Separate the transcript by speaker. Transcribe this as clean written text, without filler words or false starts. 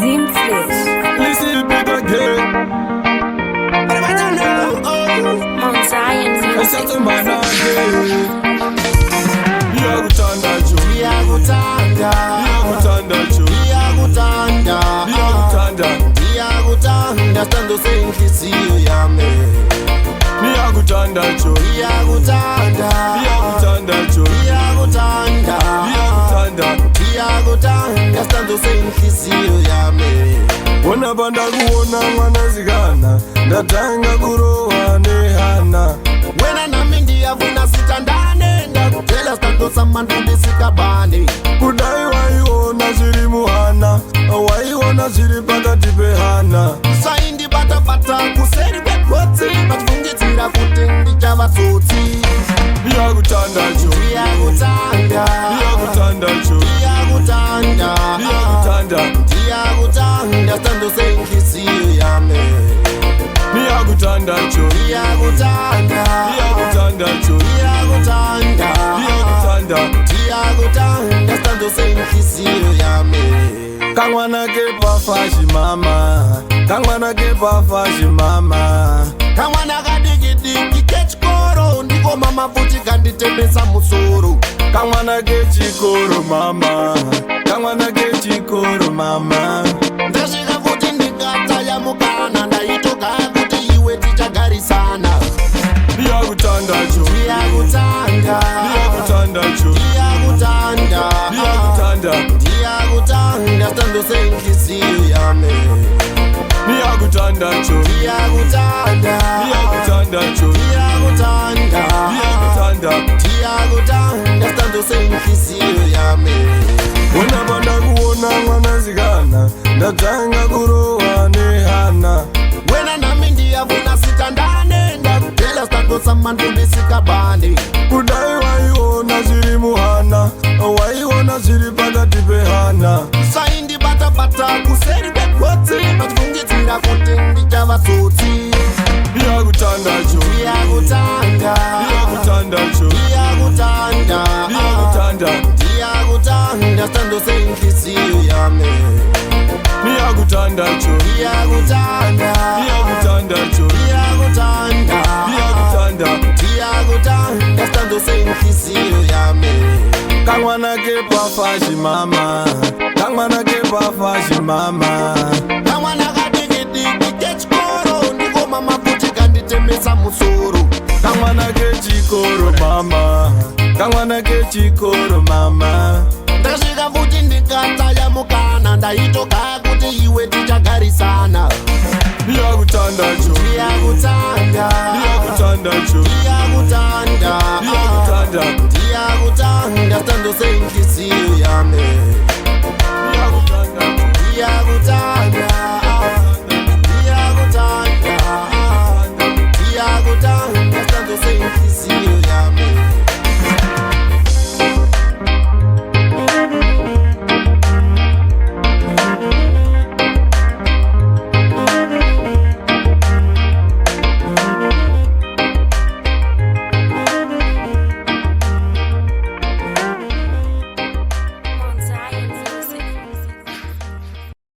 Speaker 1: Zimflesh.
Speaker 2: Listen big again.
Speaker 1: Mount Zion
Speaker 2: I
Speaker 1: music.
Speaker 2: said to man again. Iyakutanda jo.
Speaker 3: Iyakutanda.
Speaker 2: Iyakutanda jo.
Speaker 3: Iyakutanda.
Speaker 2: Iyakutanda.
Speaker 3: Iyakutanda stando senhlisiyo yami.
Speaker 2: Iyakutanda jo.
Speaker 3: Iyakutanda.
Speaker 2: Iyakutanda jo.
Speaker 3: Iyakutanda.
Speaker 2: Iyakutanda.
Speaker 3: Iyakutanda stando senhlisiyo yami.
Speaker 2: Wona banda kuona mwanazikana ndatanga kurowa nehana
Speaker 3: Wena nami ndiyavuna sitandane ndakutela stando samandundisikabane.
Speaker 2: kudai waiona zviri muhana waiona zviri pakati pehana
Speaker 3: Saindi bata kuseri kwegotsi vachifungidzira kuti ndichavatsotsi.
Speaker 2: Iyakutanda jo.
Speaker 3: Iyakutanda.
Speaker 2: Iyakutanda jo.
Speaker 3: Iyakutanda.
Speaker 2: Iyakutanda.
Speaker 3: Iyakutanda stando senhlisiyo yami.
Speaker 2: Iyakutanda jo.
Speaker 3: Iyakutanda.
Speaker 2: Iyakutanda jo.
Speaker 3: Iyakutanda.
Speaker 2: Iyakutanda.
Speaker 3: Iyakutanda stando senhlisiyo yami.
Speaker 2: Kamwana kepafashi mama. Kamwana kepafashi mama.
Speaker 3: Kamwana kadikidiki kechikoro ndiko mama futi kanditembesa musoro.
Speaker 2: Kamwana kechikoro mama. Kamwana kechikoro mama.
Speaker 3: Ndasvika futi ndikataya mukana ndaitoka kuti iwe tichagarisana.
Speaker 2: Iyakutanda jo.
Speaker 3: Iyakutanda.
Speaker 2: Iyakutanda jo.
Speaker 3: Iyakutanda.
Speaker 2: Iyakutanda.
Speaker 3: Iyakutanda stando senhlisiyo yami.
Speaker 2: Iyakutanda jo.
Speaker 3: Iyakutanda.
Speaker 2: Iyakutanda jo.
Speaker 3: Iyakutanda.
Speaker 2: Iyakutanda.
Speaker 3: Iyakutanda stando senhlisiyo yami.
Speaker 2: Wona banda kuona mwanazikana ndatanga kurowa nehana
Speaker 3: Wena nami ndiyavuna sitandane ndakutela stando samandundisikabane.
Speaker 2: kudai waiona zviri muhana waiona zviri pakati pehana
Speaker 3: Saindi bata kuseri kwegotsi vachifungidzira kuti ndichavatsotsi.
Speaker 2: Iyakutanda jo.
Speaker 3: Iyakutanda.
Speaker 2: Iyakutanda jo.
Speaker 3: Iyakutanda.
Speaker 2: Iyakutanda.
Speaker 3: Iyakutanda stando senhlisiyo yami.
Speaker 2: Iyakutanda jo.
Speaker 3: Iyakutanda.
Speaker 2: Iyakutanda jo.
Speaker 3: Iyakutanda.
Speaker 2: Iyakutanda.
Speaker 3: Iyakutanda stando senhlisiyo yami.
Speaker 2: Kamwana kepafashi mama. Kamwana kepafashi mama.
Speaker 3: Kamwana kadikidiki kechikoro ndiko mama futi kanditembesa musoro.
Speaker 2: Kamwana kechikoro mama. Kamwana kechikoro mama.
Speaker 3: Ndasvika futi ndikataya mukana ndaitoka kuti iwe tichagarisana.
Speaker 2: Iyakutanda jo.
Speaker 3: Iyakutanda.
Speaker 2: Iyakutanda jo.
Speaker 3: Iyakutanda.
Speaker 2: Iyakutanda.
Speaker 3: Iyakutanda stando senhlisiyo